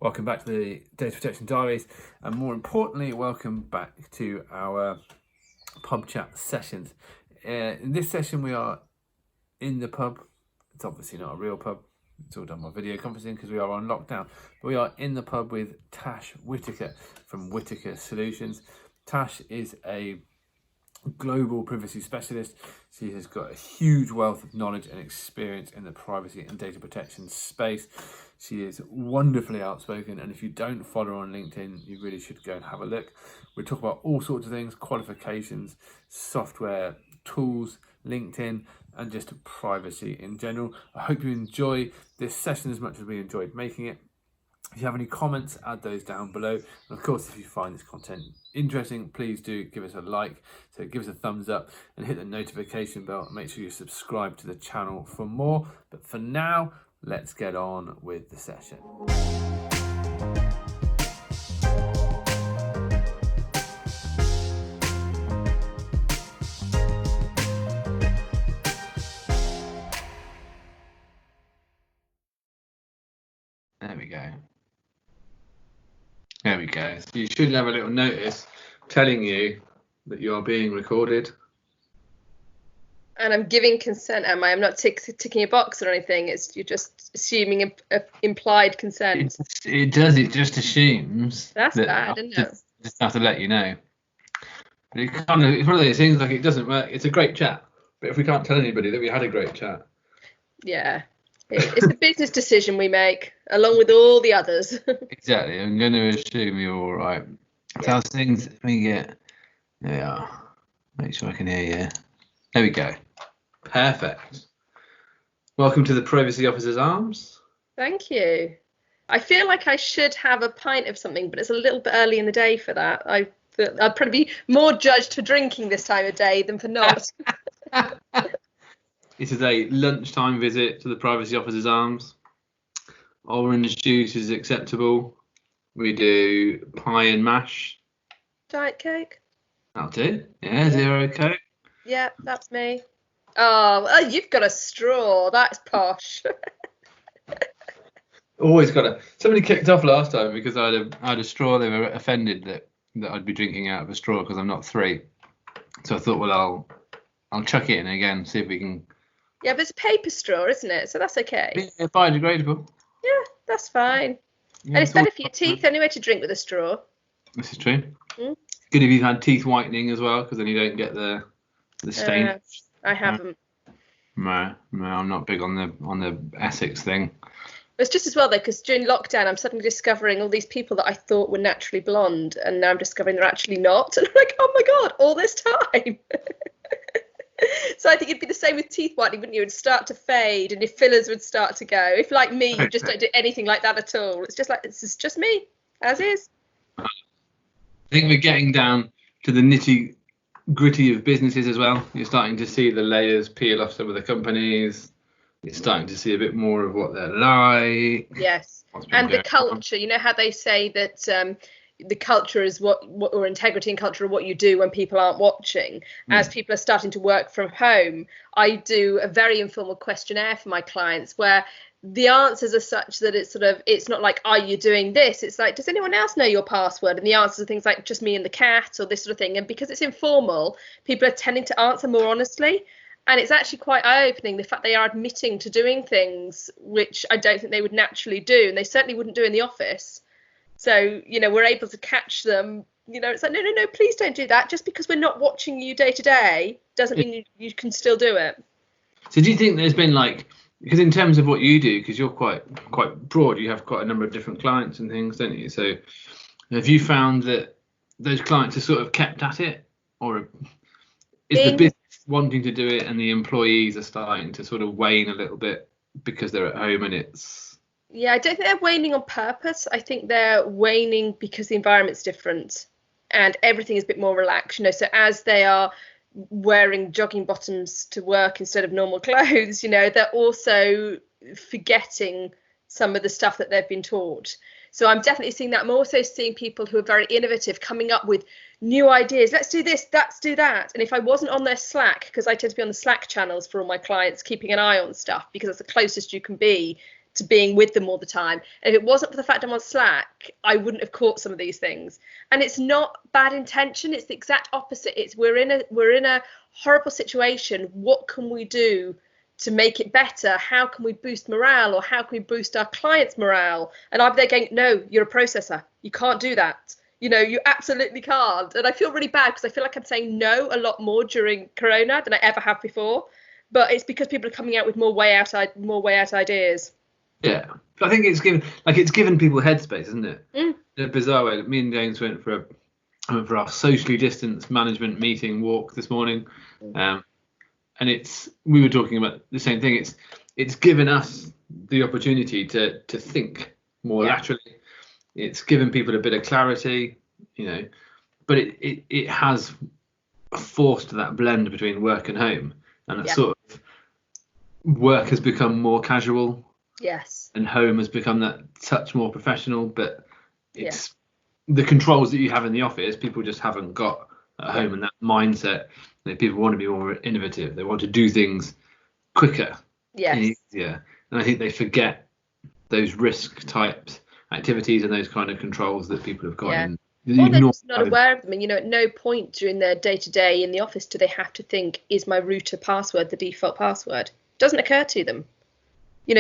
Welcome back to the Data Protection Diaries, and more importantly, welcome back to our pub chat sessions. In this session, we are in the pub. It's obviously not a real pub. It's all done by video conferencing because we are on lockdown. But we are in the pub with Tash Whitaker from Whitaker Solutions. Tash is a global privacy specialist. She has got a huge wealth of knowledge and experience in the privacy and data protection space. She is wonderfully outspoken, and if you don't follow her on LinkedIn, you really should go and have a look. We talk about all sorts of things: qualifications, software, tools, LinkedIn, and just privacy in general. I hope you enjoy this session as much as we enjoyed making it. If you have any comments, add those down below. And of course, if you find this content interesting, please do give us a like. So give us a thumbs up and hit the notification bell. And make sure you subscribe to the channel for more. But for now, let's get on with the session. There we go. There we go. So you should have a little notice telling you that you are being recorded. And I'm giving consent, am I? I'm not ticking a box or anything. You're just assuming implied consent. It does. It just assumes. That's bad, isn't it? Just have to let you know. But it's one of those things, like, it doesn't work. It's a great chat, but if we can't tell anybody that we had a great chat. Yeah. It's a business decision we make, along with all the others. Exactly. I'm going to assume you're all right. So how's things? Let me get. There we are. Make sure I can hear you. There we go. Perfect. Welcome to the Privacy Officer's Arms. Thank you. I feel like I should have a pint of something, but it's a little bit early in the day for that. I'd probably be more judged for drinking this time of day than for not. This is a lunchtime visit to the Privacy Officer's Arms. Orange juice is acceptable. We do pie and mash. Diet Coke? That'll do. Yeah, zero Coke. Yeah, that's me. Oh, you've got a straw. That's posh. Always got a. Somebody kicked off last time because I had a straw. They were offended that I'd be drinking out of a straw because I'm not 3. So I thought, well, I'll chuck it in again, see if we can. Yeah, but it's a paper straw, isn't it? So that's okay. Yeah, biodegradable. Yeah, that's fine. Yeah, and it's better for your teeth anyway to drink with a straw. This is true. Good if you've had teeth whitening as well, because then you don't get the stain. I haven't. No, I'm not big on the Essex thing. It's just as well though, because during lockdown, I'm suddenly discovering all these people that I thought were naturally blonde, and now I'm discovering they're actually not. And I'm like, oh my god, all this time. So I think it'd be the same with teeth whitening, wouldn't you? It'd start to fade, and your fillers would start to go. If, like me, you just don't do anything like that at all. It's just like, this is just me, as is. I think we're getting down to the nitty gritty of businesses as well. You're starting to see the layers peel off some of the companies. You're starting to see a bit more of what they're like. Yes, and the culture. You know how they say that the culture is what or integrity and culture are what you do when people aren't watching. As people are starting to work from home, I do a very informal questionnaire for my clients where the answers are such that it's not like, are you doing this? It's like, does anyone else know your password? And the answers are things like, just me and the cat, or this sort of thing. And because it's informal, people are tending to answer more honestly. And it's actually quite eye-opening, the fact they are admitting to doing things which I don't think they would naturally do, and they certainly wouldn't do in the office. So, we're able to catch them. It's like, no, please don't do that. Just because we're not watching you day to day doesn't mean you can still do it. So do you think there's been because in terms of what you do, because you're quite broad, you have quite a number of different clients and things, don't you? So have you found that those clients are sort of kept at it, or is the business wanting to do it and the employees are starting to sort of wane a little bit because they're at home and it's... Yeah, I don't think they're waning on purpose. I think they're waning because the environment's different and everything is a bit more relaxed. So as they are wearing jogging bottoms to work instead of normal clothes, they're also forgetting some of the stuff that they've been taught. So I'm definitely seeing that. I'm also seeing people who are very innovative coming up with new ideas. Let's do this, let's do that. And if I wasn't on their Slack, because I tend to be on the Slack channels for all my clients, keeping an eye on stuff, because that's the closest you can be to being with them all the time. And if it wasn't for the fact I'm on Slack, I wouldn't have caught some of these things. And it's not bad intention, it's the exact opposite. It's we're in a horrible situation. What can we do to make it better? How can we boost morale, or how can we boost our clients' morale? And I'm there going, no, you're a processor. You can't do that. You absolutely can't. And I feel really bad because I feel like I'm saying no a lot more during Corona than I ever have before. But it's because people are coming out with more way out ideas. Yeah, I think it's given people headspace, isn't it? In a bizarre way. Me and James went for our socially distanced management meeting walk this morning, and we were talking about the same thing. It's given us the opportunity to think more laterally. It's given people a bit of clarity, but it has forced that blend between work and home, and that sort of work has become more casual. Yes. And home has become that touch more professional, but it's the controls that you have in the office, people just haven't got at home, and that mindset. People want to be more innovative. They want to do things quicker and easier. And I think they forget those risk types activities and those kind of controls that people have got in. Or they're just not aware of them. And at no point during their day-to-day in the office do they have to think, is my router password the default password? Doesn't occur to them.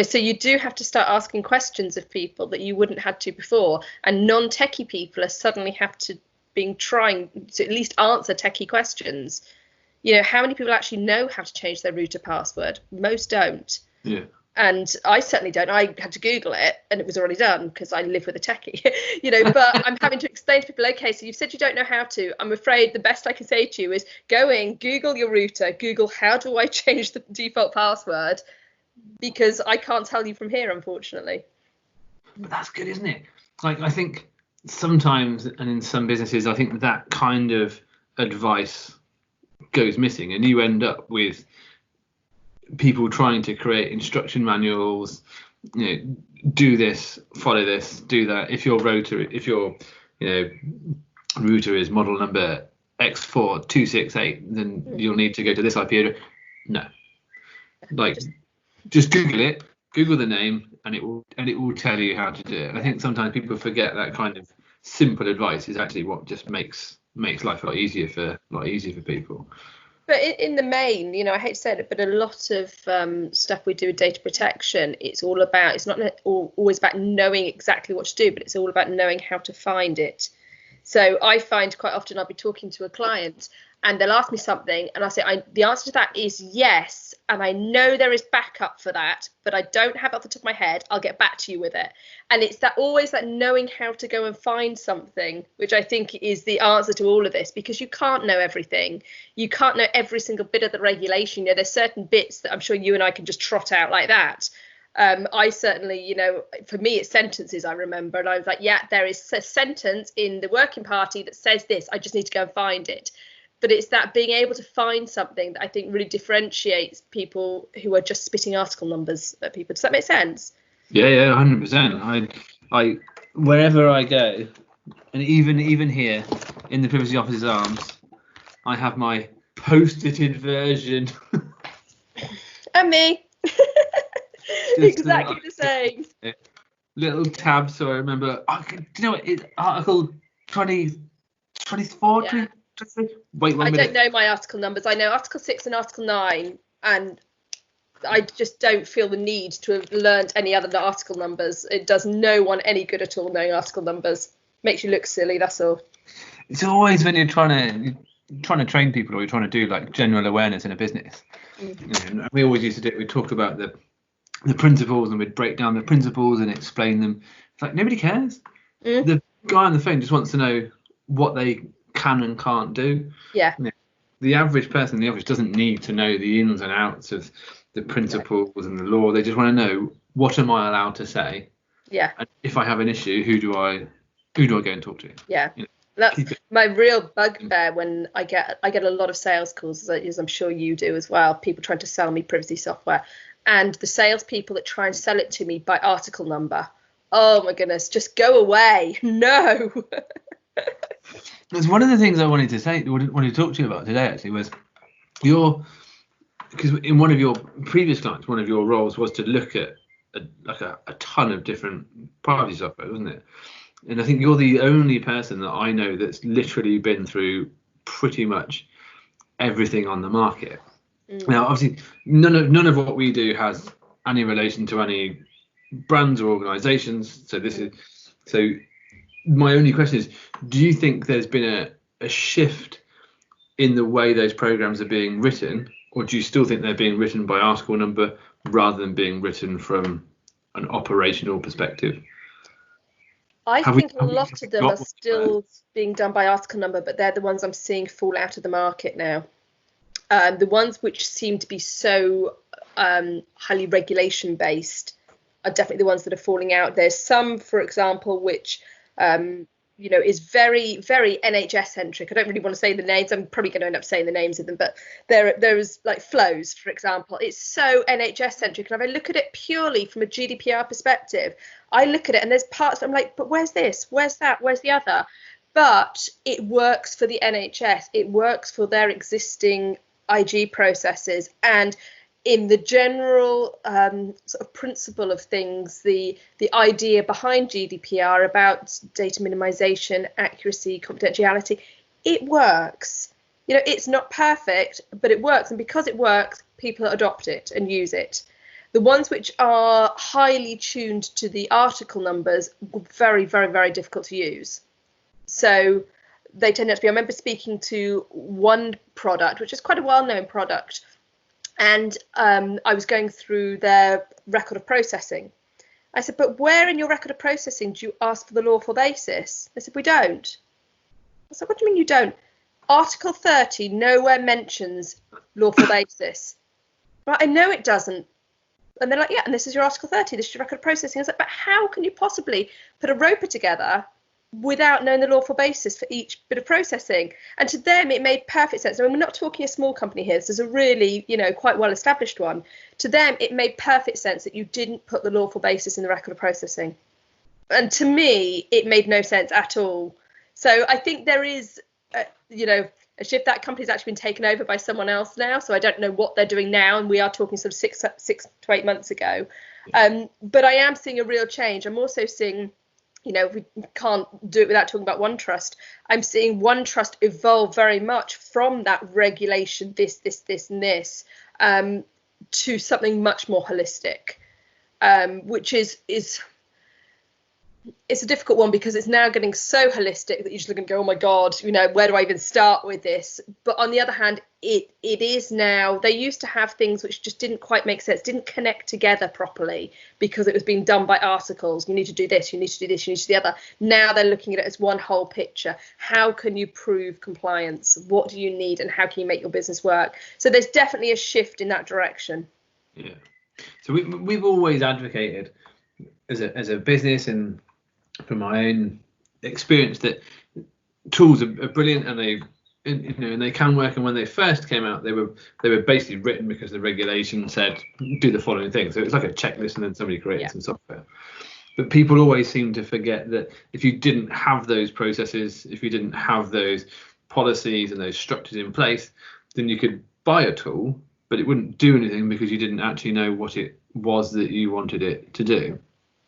So you do have to start asking questions of people that you wouldn't have to before. And non-techie people are suddenly trying to at least answer techie questions. How many people actually know how to change their router password? Most don't. Yeah. And I certainly don't. I had to Google it and it was already done because I live with a techie, but I'm having to explain to people, okay, so you've said you don't know how to. I'm afraid the best I can say to you is go in, Google your router, Google how do I change the default password, because I can't tell you from here, unfortunately. But that's good, isn't it? I think sometimes, and in some businesses, I think that kind of advice goes missing, and you end up with people trying to create instruction manuals, do this, follow this, do that. If your router is model number X4268, then you'll need to go to this IP address. No, just Google it, Google the name, and it will tell you how to do it. I think sometimes people forget that kind of simple advice is actually what just makes life a lot easier for people. But in the main, I hate to say it, but a lot of stuff we do with data protection, it's not always about knowing exactly what to do, but it's all about knowing how to find it. So I find quite often I'll be talking to a client and they'll ask me something and I'll say, the answer to that is yes. And I know there is backup for that, but I don't have it off the top of my head. I'll get back to you with it. And it's always that knowing how to go and find something, which I think is the answer to all of this, because you can't know everything. You can't know every single bit of the regulation. There's certain bits that I'm sure you and I can just trot out like that. I certainly, for me, it's sentences I remember. And I was like, yeah, there is a sentence in the working party that says this. I just need to go and find it. But it's that being able to find something that I think really differentiates people who are just spitting article numbers at people. Does that make sense? Yeah, 100%. I wherever I go, and even here in the Privacy Officer's arms, I have my post-ited version. And me. Exactly the same. Little tab, so I remember. Do you know what? It's Article 24. Yeah. Wait 1 minute. I don't know my article numbers. I know Article 6 and Article 9, and I just don't feel the need to have learned any other article numbers. It does no one any good at all knowing article numbers. Makes you look silly, that's all. It's always when you're trying to train people, or you're trying to do like general awareness in a business. Mm-hmm. We always used to do it. We'd talk about the principles, and we'd break down the principles and explain them. It's like nobody cares. The guy on the phone just wants to know what they can and can't do. Yeah. The average person in the office doesn't need to know the ins and outs of the principles and the law. They just want to know, what am I allowed to say? Yeah. And if I have an issue, who do I go and talk to? Yeah. That's my real bugbear when I get a lot of sales calls, as I'm sure you do as well, people trying to sell me privacy software, and the salespeople that try and sell it to me by article number. Oh my goodness, just go away. No. That's one of the things I wanted to talk to you about today, actually, was because in one of your previous clients, one of your roles was to look at a ton of different privacy software, doesn't it? And I think you're the only person that I know that's literally been through pretty much everything on the market. Now, obviously, none of what we do has any relation to any brands or organisations. So my only question is, do you think there's been a shift in the way those programs are being written, or do you still think they're being written by article number rather than being written from an operational perspective? I think a lot of them are still being done by article number, but they're the ones I'm seeing fall out of the market now. The ones which seem to be so highly regulation based are definitely the ones that are falling out. There's some, for example, which is very, very NHS centric. I don't really want to say the names. I'm probably going to end up saying the names of them, but there's like flows, for example. It's so NHS centric, and if I look at it purely from a GDPR perspective, I look at it and there's parts I'm like, but where's this? Where's that? Where's the other? But it works for the NHS. It works for their existing IG processes, and in the general sort of principle of things, the idea behind GDPR about data minimization, accuracy, confidentiality, it works. It's not perfect, but it works, and because it works, people adopt it and use it. The ones which are highly tuned to the article numbers, very, very, very difficult to use. So they tend not to be. I remember speaking to one product, which is quite a well-known product, and I was going through their record of processing. I said, but where in your record of processing do you ask for the lawful basis? They said, we don't. I said, what do you mean you don't? Article 30 nowhere mentions lawful basis. Right, I know it doesn't. And they're like, yeah, and this is your Article 30, this is your record of processing. I was like, but how can you possibly put a ROPA together without knowing the lawful basis for each bit of processing? And to them, it made perfect sense. I mean, we're not talking a small company here. This is a really, quite well-established one. To them, it made perfect sense that you didn't put the lawful basis in the record of processing. And to me, it made no sense at all. So I think there is, a shift. That company's actually been taken over by someone else now. So I don't know what they're doing now. And we are talking sort of six to 8 months ago. But I am seeing a real change. I'm also seeing, we can't do it without talking about OneTrust. I'm seeing OneTrust evolve very much from that regulation, this, and this, to something much more holistic, which is it's a difficult one because it's now getting so holistic that you're just going to go, oh my God, where do I even start with this? But on the other hand, it is now, they used to have things which just didn't quite make sense, didn't connect together properly because it was being done by articles. You need to do this, you need to do this, you need to do the other. Now they're looking at it as one whole picture. How can you prove compliance? What do you need? And how can you make your business work? So there's definitely a shift in that direction. Yeah. So we've always advocated as a business, and from my own experience, that tools are brilliant and they can work. And when they first came out, they were basically written because the regulation said do the following things. So it's like a checklist, and then somebody created some software. But people always seem to forget that if you didn't have those processes, if you didn't have those policies and those structures in place, then you could buy a tool, but it wouldn't do anything because you didn't actually know what it was that you wanted it to do.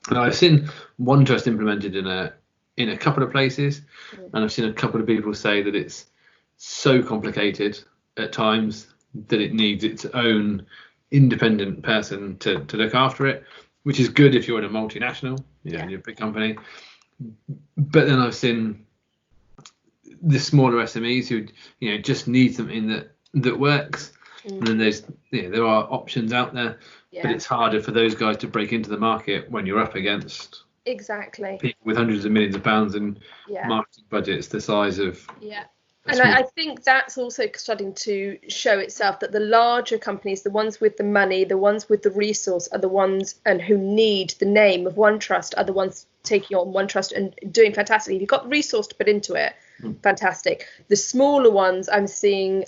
And I've seen OneTrust implemented in a couple of places, and I've seen a couple of people say that it's so complicated at times that it needs its own independent person to look after it, which is good if you're in a multinational, you're a big company. But then I've seen the smaller SMEs who just need something that works, and then there are options out there. But it's harder for those guys to break into the market when you're up against people with hundreds of millions of pounds and marketing budgets the size of. Yeah. And I think that's also starting to show itself that the larger companies, the ones with the money, the ones with the resource, are the ones and who need the name of OneTrust are the ones taking on OneTrust and doing fantastic. If you've got the resource to put into it, fantastic. The smaller ones I'm seeing,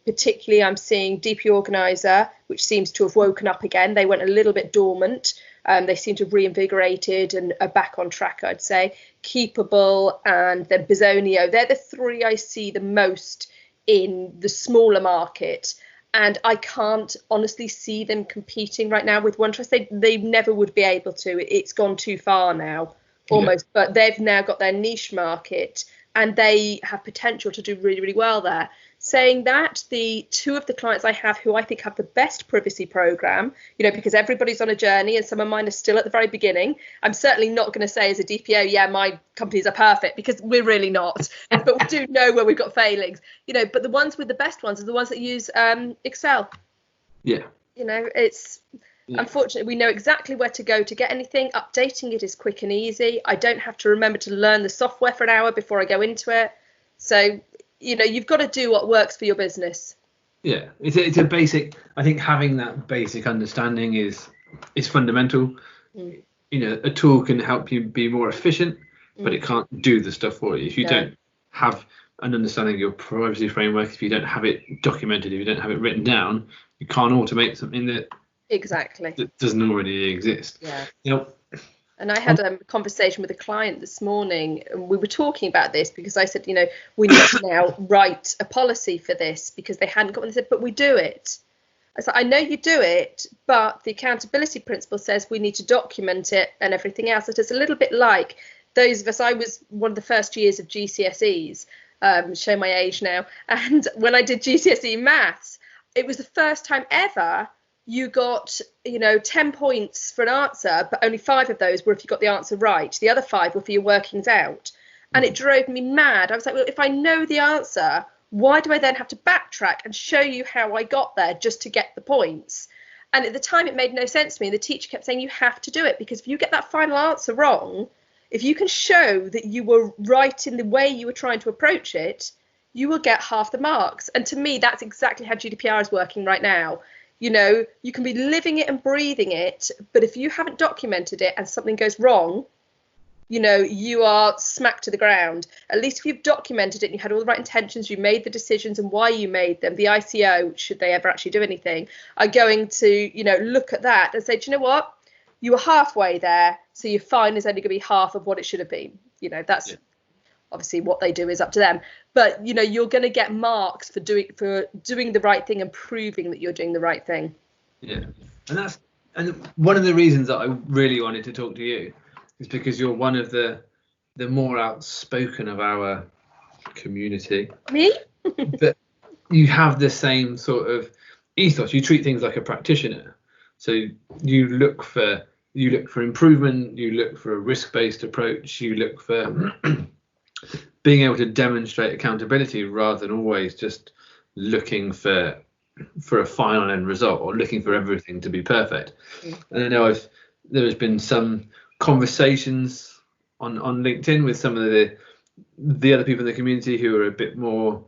particularly I'm seeing DP Organizer, which seems to have woken up again. They went a little bit dormant. They seem to have reinvigorated and are back on track, I'd say. Keepable and then Bisonio. They're the three I see the most in the smaller market. And I can't honestly see them competing right now with OneTrust. They never would be able to. It's gone too far now, almost. Yeah. But they've now got their niche market, and they have potential to do really, really well there. Saying that, the two of the clients I have who I think have the best privacy program, because everybody's on a journey and some of mine are still at the very beginning. I'm certainly not going to say as a DPO, yeah, my companies are perfect, because we're really not. But we do know where we've got failings, but the ones with the best ones are the ones that use Excel. Yeah. It's unfortunately, we know exactly where to go to get anything. Updating it is quick and easy. I don't have to remember to learn the software for an hour before I go into it. So you've got to do what works for your business. Yeah, it's a basic. I think having that basic understanding is fundamental. A tool can help you be more efficient, but it can't do the stuff for you. If you don't have an understanding of your privacy framework, if you don't have it documented, if you don't have it written down, you can't automate something that doesn't already exist. Yeah. And I had a conversation with a client this morning, and we were talking about this because I said, we need to now write a policy for this, because they hadn't got one. They said, but we do it. I said, I know you do it, but the accountability principle says we need to document it and everything else. It is a little bit like those of us. I was one of the first years of GCSEs, show my age now. And when I did GCSE maths, it was the first time ever you got 10 points for an answer, but only 5 of those were if you got the answer right. The other 5 were for your workings out. And it drove me mad. I was like, well, if I know the answer, why do I then have to backtrack and show you how I got there just to get the points? And at the time, it made no sense to me. The teacher kept saying, you have to do it, because if you get that final answer wrong, if you can show that you were right in the way you were trying to approach it, you will get half the marks. And to me, that's exactly how GDPR is working right now. You can be living it and breathing it, but if you haven't documented it and something goes wrong, you are smacked to the ground. At least if you've documented it and you had all the right intentions, you made the decisions and why you made them, the ICO, should they ever actually do anything, are going to, look at that and say, do you know what? You were halfway there, so your fine is only going to be half of what it should have been. That's obviously what they do is up to them. But, you're going to get marks for doing the right thing and proving that you're doing the right thing. Yeah. And one of the reasons that I really wanted to talk to you is because you're one of the more outspoken of our community. Me? But you have the same sort of ethos. You treat things like a practitioner. So you look for improvement, you look for a risk-based approach, you look for being able to demonstrate accountability rather than always just looking for a final end result or looking for everything to be perfect. And I know there has been some conversations on LinkedIn with some of the other people in the community who are a bit more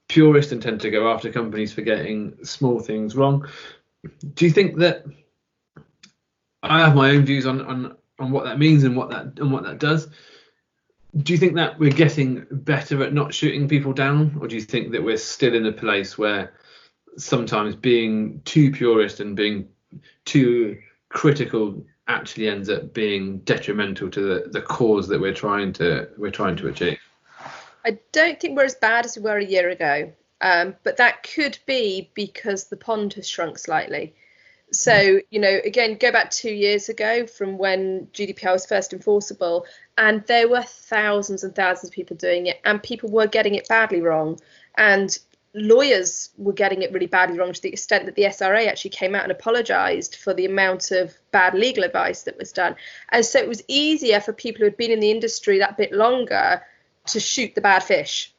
purist and tend to go after companies for getting small things wrong. Do you think that I have my own views on what that means and what that does? Do you think that we're getting better at not shooting people down, or do you think that we're still in a place where sometimes being too purist and being too critical actually ends up being detrimental to the cause that we're trying to achieve? I don't think we're as bad as we were a year ago, but that could be because the pond has shrunk slightly. So, again, go back 2 years ago from when GDPR was first enforceable, and there were thousands and thousands of people doing it, and people were getting it badly wrong. And lawyers were getting it really badly wrong, to the extent that the SRA actually came out and apologised for the amount of bad legal advice that was done. And so it was easier for people who had been in the industry that bit longer to shoot the bad fish.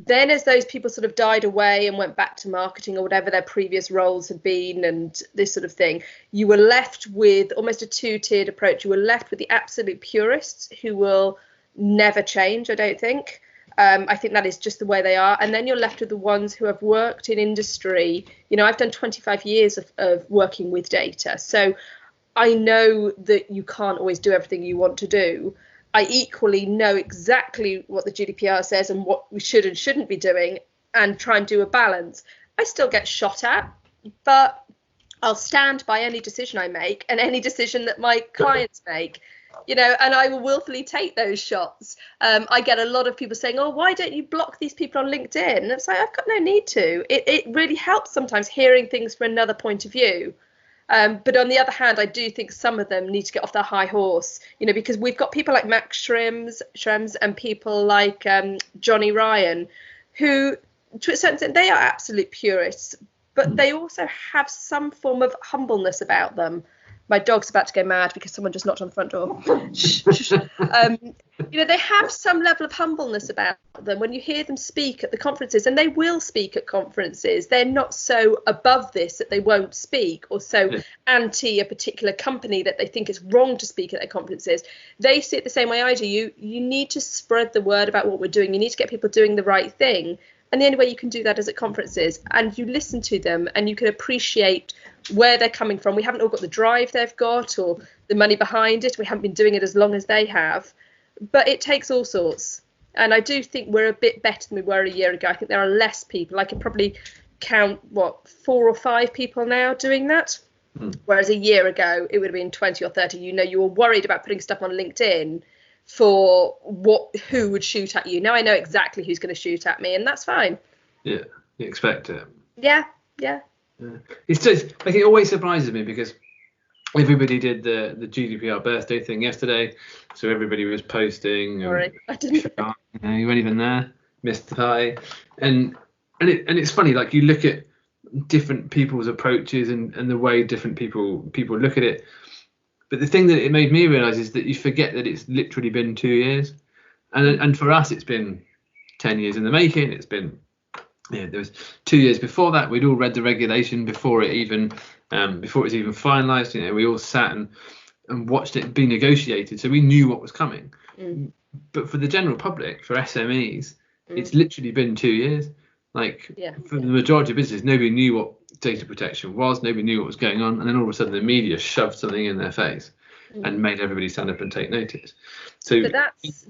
Then as those people sort of died away and went back to marketing or whatever their previous roles had been and this sort of thing, you were left with almost a two-tiered approach. You were left with the absolute purists who will never change, I don't think. I think that is just the way they are. And then you're left with the ones who have worked in industry. I've done 25 years of working with data. So I know that you can't always do everything you want to do. I equally know exactly what the GDPR says and what we should and shouldn't be doing, and try and do a balance. I still get shot at, but I'll stand by any decision I make and any decision that my clients make. and I will willfully take those shots. I get a lot of people saying, oh, why don't you block these people on LinkedIn? And it's like, I've got no need to. It really helps sometimes hearing things from another point of view. But on the other hand, I do think some of them need to get off their high horse, because we've got people like Max Schrems and people like Johnny Ryan, who, to a certain extent, they are absolute purists, but they also have some form of humbleness about them. My dog's about to go mad because someone just knocked on the front door. They have some level of humbleness about them. When you hear them speak at the conferences, and they will speak at conferences, they're not so above this that they won't speak, or so anti a particular company that they think it's wrong to speak at their conferences. They see it the same way I do. You need to spread the word about what we're doing. You need to get people doing the right thing. And the only way you can do that is at conferences, and you listen to them and you can appreciate where they're coming from. We haven't all got the drive they've got or the money behind it. We haven't been doing it as long as they have, but it takes all sorts. And I do think we're a bit better than we were a year ago. I think there are less people. I can probably count, 4 or 5 people now doing that. Whereas a year ago, it would have been 20 or 30. You were worried about putting stuff on LinkedIn for who would shoot at you. Now I know exactly who's going to shoot at me, and that's fine. Yeah, you expect it. Yeah. It's just like, it always surprises me because everybody did the GDPR birthday thing yesterday, so everybody was posting. Sorry, I didn't. You weren't even there, missed the party, and it's funny. Like, you look at different people's approaches and the way different people look at it. But the thing that it made me realise is that you forget that it's literally been 2 years, and for us it's been 10 years in the making. It's been, there was 2 years before that. We'd all read the regulation before it was even finalised. We all sat and watched it be negotiated, so we knew what was coming. But for the general public, for SMEs, it's literally been 2 years. For the majority of businesses, nobody knew what data protection was, nobody knew what was going on, and then all of a sudden the media shoved something in their face and made everybody stand up and take notice. But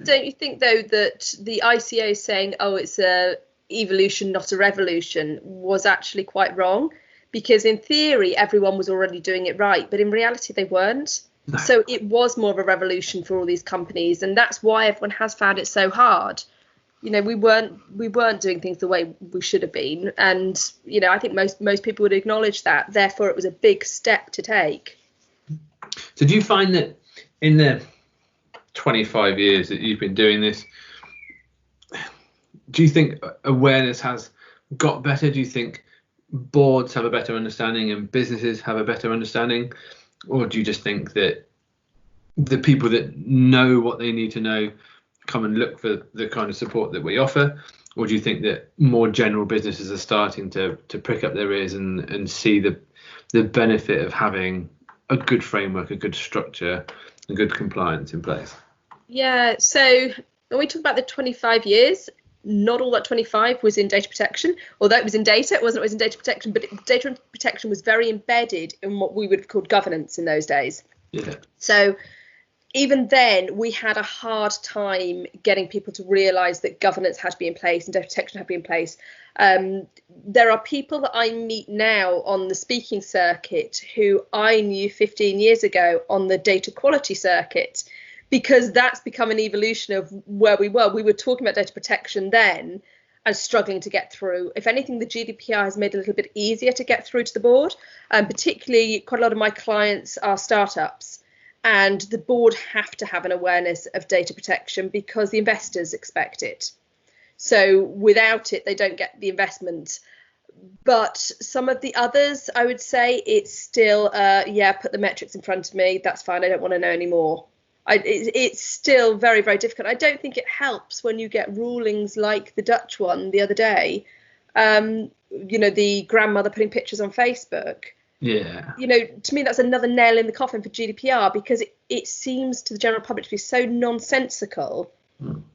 don't you think though that the ICO saying, oh, it's a evolution not a revolution, was actually quite wrong? Because in theory everyone was already doing it right, but in reality they weren't. No. So it was more of a revolution for all these companies, and that's why everyone has found it so hard. We weren't doing things the way we should have been, and I think most people would acknowledge that. Therefore, it was a big step to take. So, do you find that in the 25 years that you've been doing this, do you think awareness has got better? Do you think boards have a better understanding and businesses have a better understanding, or do you just think that the people that know what they need to know come and look for the kind of support that we offer? Or do you think that more general businesses are starting to prick up their ears and see the benefit of having a good framework, a good structure, and good compliance in place? Yeah, so when we talk about the 25 years, not all that 25 was in data protection, although it was in data. It wasn't always in data protection, but data protection was very embedded in what we would have called governance in those days. Yeah. So even then, we had a hard time getting people to realise that governance had to be in place and data protection had to be in place. There are people that I meet now on the speaking circuit who I knew 15 years ago on the data quality circuit, because that's become an evolution of where we were. We were talking about data protection then and struggling to get through. If anything, the GDPR has made it a little bit easier to get through to the board. Particularly, quite a lot of my clients are startups, and the board have to have an awareness of data protection because the investors expect it. So without it, they don't get the investment. But some of the others, I would say it's still, put the metrics in front of me. That's fine. I don't want to know anymore. It's still very, very difficult. I don't think it helps when you get rulings like the Dutch one the other day. The grandmother putting pictures on Facebook. Yeah. To me, that's another nail in the coffin for GDPR, because it seems to the general public to be so nonsensical.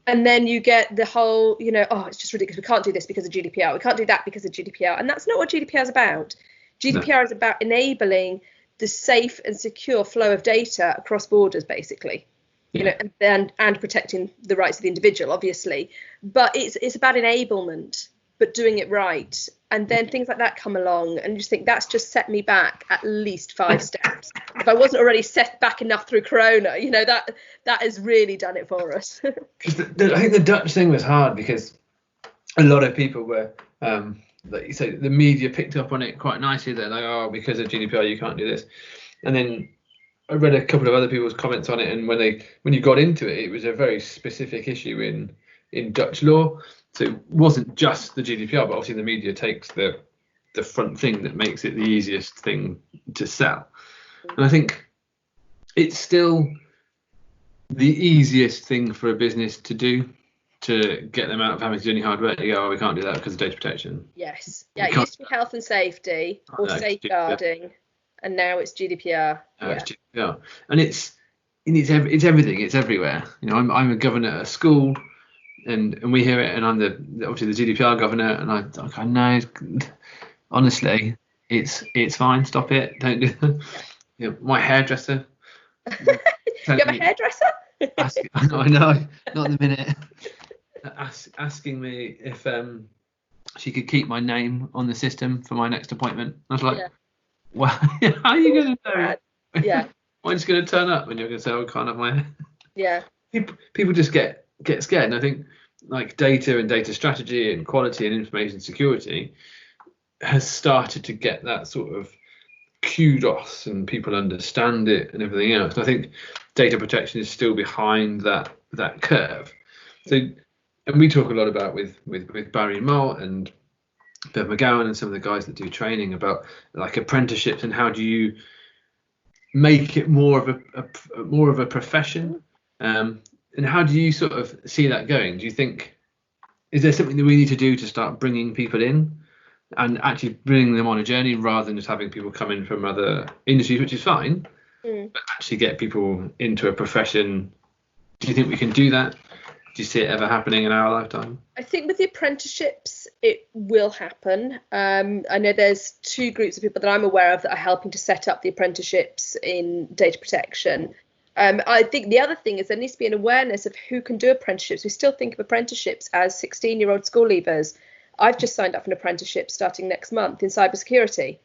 And then you get the whole, it's just ridiculous. We can't do this because of GDPR. We can't do that because of GDPR. And that's not what GDPR is about. GDPR is about enabling the safe and secure flow of data across borders, basically. And protecting the rights of the individual, obviously. But it's about enablement. but doing it right. And then things like that come along, and you just think that's just set me back at least 5 steps. If I wasn't already set back enough through Corona, that has really done it for us. Because I think the Dutch thing was hard because a lot of people were, like you say, the media picked up on it quite nicely. They're like, oh, because of GDPR, you can't do this. And then I read a couple of other people's comments on it, and when you got into it, it was a very specific issue in Dutch law. So it wasn't just the GDPR, but obviously the media takes the front thing that makes it the easiest thing to sell. And I think it's still the easiest thing for a business to do, to get them out of having to do any hard work. You go, oh, we can't do that because of data protection. Yes. Yeah, it used to be health and safety or safeguarding, and now it's GDPR. It's GDPR. And it's everything. It's everywhere. I'm a governor at a school, and we hear it, and I'm obviously the GDPR governor, and I know, honestly, it's fine. Stop it. Don't do that. My hairdresser. You have a hairdresser? I know, not in a minute. Asking me if she could keep my name on the system for my next appointment. I was like, well, how are you going to know? Yeah. I'm just going to turn up and you're going to say, oh, I can't have my hair. Yeah. People just get scared. And I think like data and data strategy and quality and information security has started to get that sort of kudos, and people understand it and everything else. And I think data protection is still behind that curve. So, and we talk a lot about with Barry Moult and Bev McGowan and some of the guys that do training about like apprenticeships and how do you make it more of a profession, and how do you sort of see that going? Do you think, is there something that we need to do to start bringing people in and actually bringing them on a journey rather than just having people come in from other industries, which is fine, but actually get people into a profession? Do you think we can do that? Do you see it ever happening in our lifetime? I think with the apprenticeships, it will happen. I know there's 2 groups of people that I'm aware of that are helping to set up the apprenticeships in data protection. I think the other thing is there needs to be an awareness of who can do apprenticeships. We still think of apprenticeships as 16-year-old school leavers. I've just signed up for an apprenticeship starting next month in cybersecurity,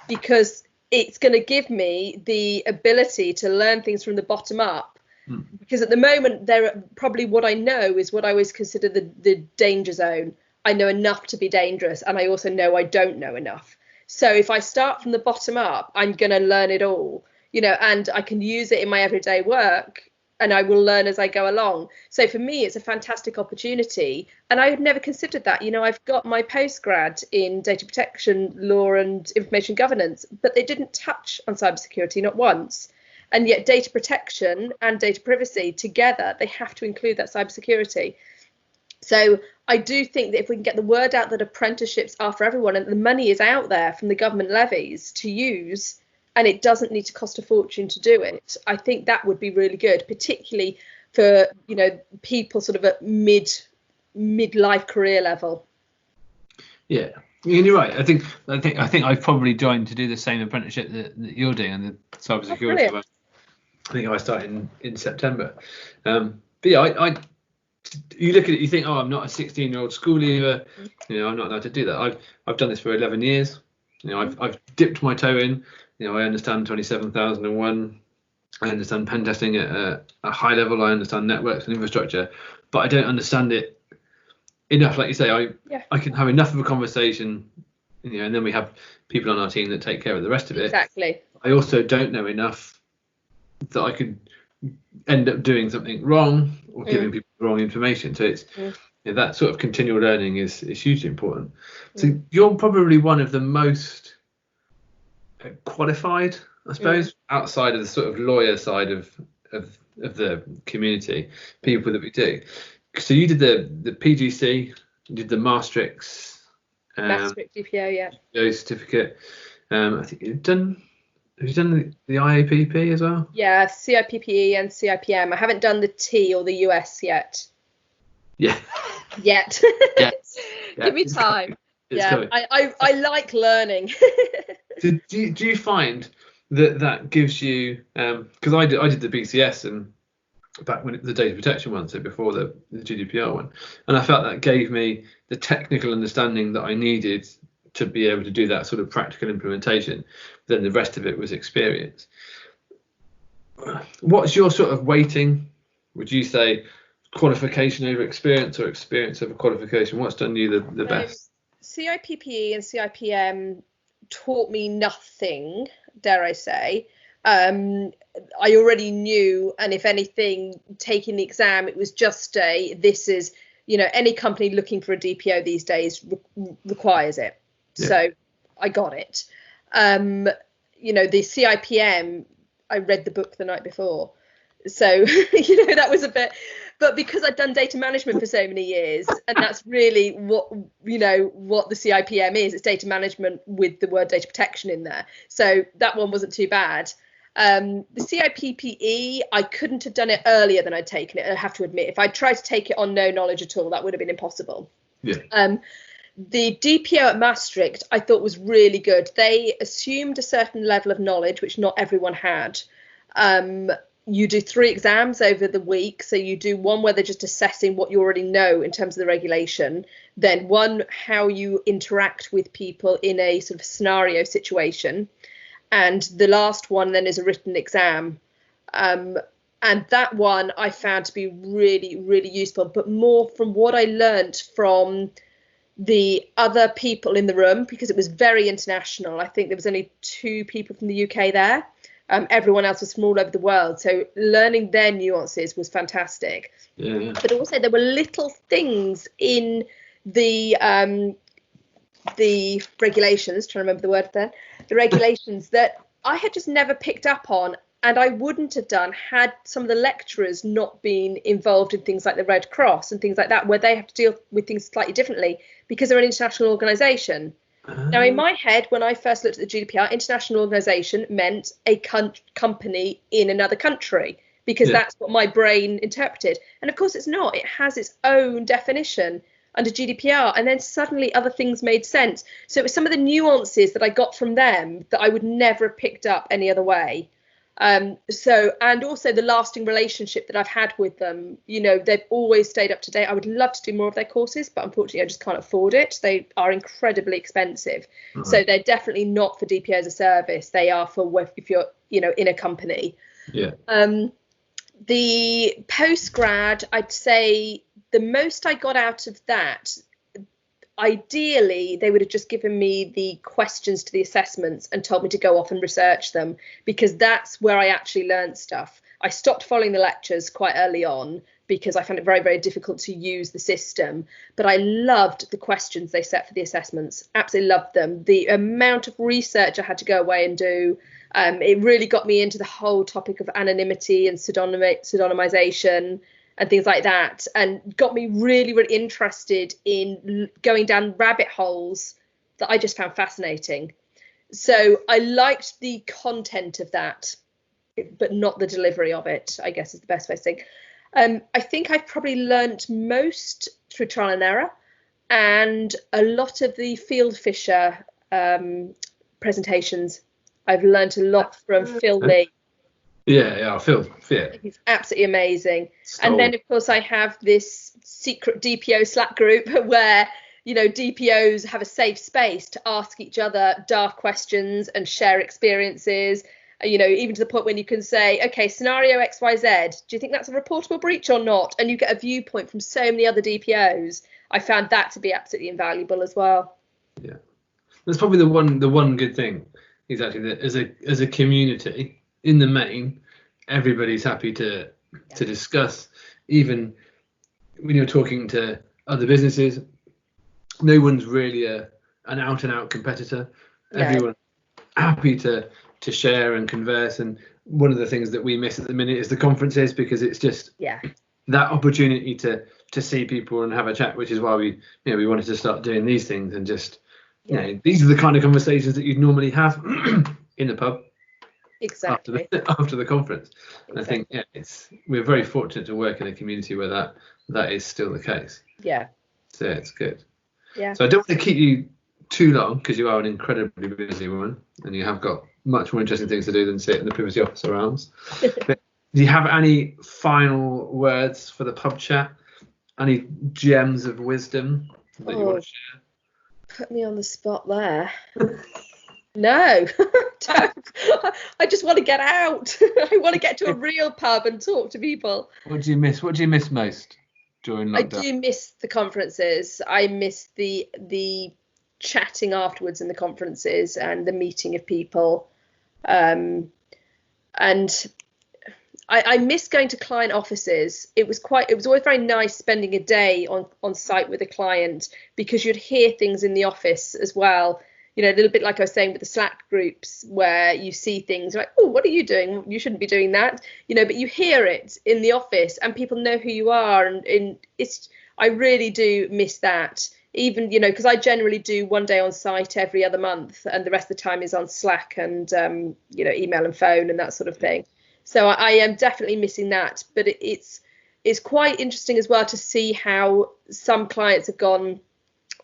because it's going to give me the ability to learn things from the bottom up. Because at the moment, probably what I know is what I always consider the danger zone. I know enough to be dangerous, and I also know I don't know enough. So if I start from the bottom up, I'm going to learn it all, and I can use it in my everyday work, and I will learn as I go along. So for me, it's a fantastic opportunity. And I had never considered that. I've got my postgrad in data protection law and information governance, but they didn't touch on cybersecurity, not once. And yet data protection and data privacy together, they have to include that cybersecurity. So I do think that if we can get the word out that apprenticeships are for everyone, and the money is out there from the government levies to use, and it doesn't need to cost a fortune to do it, I think that would be really good, particularly for people sort of at midlife career level. Yeah. And you're right. I think I've probably joined to do the same apprenticeship that you're doing, and the cybersecurity one. I think I started in September. But yeah, you look at it, you think, oh, I'm not a 16-year-old school leaver. I'm not allowed to do that. I've done this for 11 years. I've dipped my toe in. I understand 27001. I understand pen testing at a high level. I understand networks and infrastructure, but I don't understand it enough. Like you say, I can have enough of a conversation, and then we have people on our team that take care of the rest of it. Exactly. I also don't know enough that I could end up doing something wrong or giving people the wrong information. So it's that sort of continual learning is hugely important. So you're probably one of the most qualified, I suppose, outside of the sort of lawyer side of the community, people that we do. So you did the PGC, you did the Maastricht DPO, DPO certificate. I think have you done the IAPP as well? Yeah, CIPPE and CIPM. I haven't done the T or the US yet. Yeah. Yet. Yeah. Give me time. Coming. I like learning. Do you find that gives you, because I did the BCS, and back when the data protection one, so before the GDPR one, and I felt that gave me the technical understanding that I needed to be able to do that sort of practical implementation. Then the rest of it was experience. What's your sort of weighting? Would you say qualification over experience or experience over qualification? What's done you the best? CIPPE and CIPM taught me nothing, dare I say. I already knew, and if anything, taking the exam, it was just this is, any company looking for a DPO these days requires it. Yeah. So I got it. The CIPM, I read the book the night before. So, that was a bit, but because I'd done data management for so many years, and that's really what the CIPM is, it's data management with the word data protection in there. So that one wasn't too bad. The CIPPE, I couldn't have done it earlier than I'd taken it, I have to admit. If I'd tried to take it on no knowledge at all, that would have been impossible. Yeah. The DPO at Maastricht, I thought was really good. They assumed a certain level of knowledge, which not everyone had. You do 3 exams over the week. So you do one where they're just assessing what you already know in terms of the regulation. Then one, how you interact with people in a sort of scenario situation. And the last one then is a written exam. And that one I found to be really, really useful, but more from what I learned from the other people in the room, because it was very international. I think there was only 2 people from the UK there. Everyone else was from all over the world. So learning their nuances was fantastic. Yeah. But also there were little things in the regulations, trying to remember the word there, the regulations that I had just never picked up on, and I wouldn't have done had some of the lecturers not been involved in things like the Red Cross and things like that, where they have to deal with things slightly differently because they're an international organisation. Now, in my head, when I first looked at the GDPR, international organisation meant a company in another country, because that's what my brain interpreted. And of course, it's not. It has its own definition under GDPR. And then suddenly other things made sense. So it was some of the nuances that I got from them that I would never have picked up any other way. And also the lasting relationship that I've had with them, they've always stayed up to date. I would love to do more of their courses, but unfortunately I just can't afford it. They are incredibly expensive. Mm-hmm. So they're definitely not for DPO as a service. They are for if you're, in a company. Yeah. The postgrad, I'd say the most I got out of that, ideally, they would have just given me the questions to the assessments and told me to go off and research them, because that's where I actually learned stuff. I stopped following the lectures quite early on because I found it very, very difficult to use the system. But I loved the questions they set for the assessments. Absolutely loved them. The amount of research I had to go away and do, it really got me into the whole topic of anonymity and pseudonymization and things like that, and got me really, really interested in going down rabbit holes that I just found fascinating. So I liked the content of that, but not the delivery of it, I guess is the best way to say. I think I've probably learnt most through trial and error, and a lot of the Field Fisher presentations. I've learnt a lot from Phil Lee. Yeah, Phil. Yeah. He's absolutely amazing. And then, of course, I have this secret DPO Slack group where, DPOs have a safe space to ask each other daft questions and share experiences, even to the point when you can say, okay, scenario XYZ, do you think that's a reportable breach or not? And you get a viewpoint from so many other DPOs. I found that to be absolutely invaluable as well. Yeah. That's probably the one good thing, exactly, that as a community, in the main, everybody's happy to discuss. Even when you're talking to other businesses, no one's really an out-and-out competitor. No. Everyone's happy to share and converse. And one of the things that we miss at the minute is the conferences, because it's just that opportunity to see people and have a chat, which is why we wanted to start doing these things, and just these are the kind of conversations that you'd normally have in the pub. Exactly. After the conference. Exactly. I think we're very fortunate to work in a community where that is still the case. Yeah. So it's good. Yeah. So I don't want to keep you too long, because you are an incredibly busy woman and you have got much more interesting things to do than sit in the privacy officer arms. But Do you have any final words for the pub chat? Any gems of wisdom that you want to share? Put me on the spot there. No, I just want to get out. I want to get to a real pub and talk to people. What do you miss? What do you miss most during lockdown? I do miss the conferences. I miss the chatting afterwards in the conferences and the meeting of people. And I miss going to client offices. It was always very nice spending a day on site with a client, because you'd hear things in the office as well. You know, a little bit like I was saying with the Slack groups, where you see things like, oh, what are you doing? You shouldn't be doing that. You know, but you hear it in the office and people know who you are. And I really do miss that. Even, you know, because I generally do one day on site every other month, and the rest of the time is on Slack and, you know, email and phone and that sort of thing. So I am definitely missing that. But it's quite interesting as well to see how some clients have gone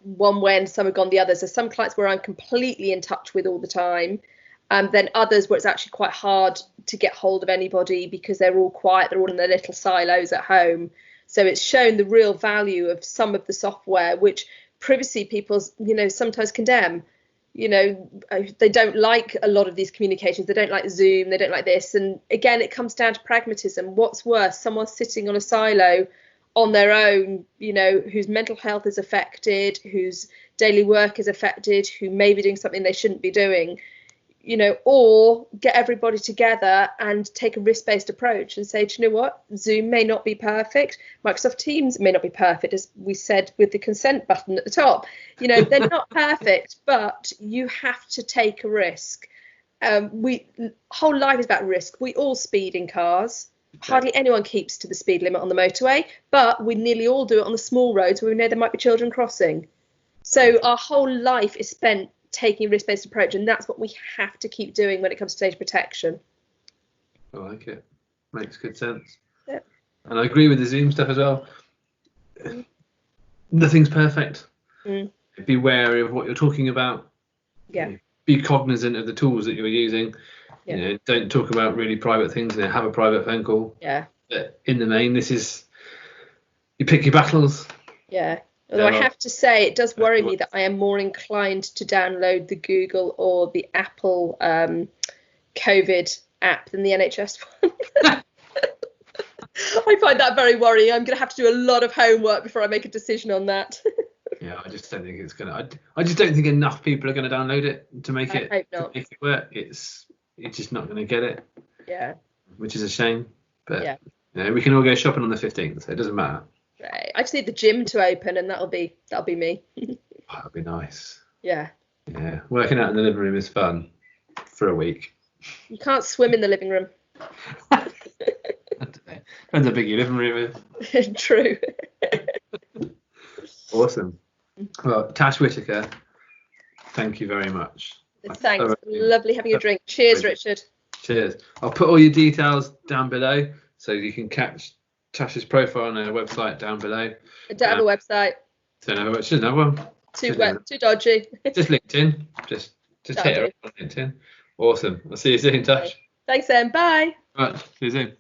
one way and some have gone the other. So some clients where I'm completely in touch with all the time, and then others where it's actually quite hard to get hold of anybody because they're all quiet, they're all in their little silos at home. So it's shown the real value of some of the software, which privacy people, you know, sometimes condemn. You know, they don't like a lot of these communications. They don't like Zoom. They don't like this. And again, it comes down to pragmatism. What's worse, someone sitting on a silo on their own, you know, whose mental health is affected, whose daily work is affected, who may be doing something they shouldn't be doing, you know, or get everybody together and take a risk-based approach and say, do you know what, Zoom may not be perfect, Microsoft Teams may not be perfect, as we said with the consent button at the top, you know, they're not perfect, but you have to take a risk. Whole life is about risk. We all speed in cars. Hardly anyone keeps to the speed limit on the motorway, but we nearly all do it on the small roads where we know there might be children crossing. So our whole life is spent taking a risk-based approach, and that's what we have to keep doing when it comes to data protection. I like it. Makes good sense. Yep. And I agree with the Zoom stuff as well. Nothing's perfect. Be wary of what you're talking about. Yeah. Be cognizant of the tools that you're using. Yeah. You know, don't talk about really private things. You know, have a private phone call. Yeah. But in the main, this is, you pick your battles. Yeah. Although I have to say, it does worry me that I am more inclined to download the Google or the Apple COVID app than the NHS one. I find that very worrying. I'm going to have to do a lot of homework before I make a decision on that. Yeah, I just don't think it's going to. I just don't think enough people are going to download it to make it work. It's just not going to get it. Yeah. Which is a shame. But yeah, you know, we can all go shopping on the 15th, so it doesn't matter. Right. I just need the gym to open, and that'll be me. That'll be nice. Yeah. Yeah, working out in the living room is fun for a week. You can't swim in the living room. Depends how big your living room is. True. Awesome. Well, Tash Whitaker, thank you very much. Thanks. Lovely having a drink. Cheers, Richard. Cheers. I'll put all your details down below so you can catch Tash's profile on her website down below. I don't have a website. Don't have a, she doesn't have one. Too dodgy. Just LinkedIn. Just hit her on LinkedIn. Awesome. I'll see you soon, Tash. Thanks, Em. Bye. Right. See you soon.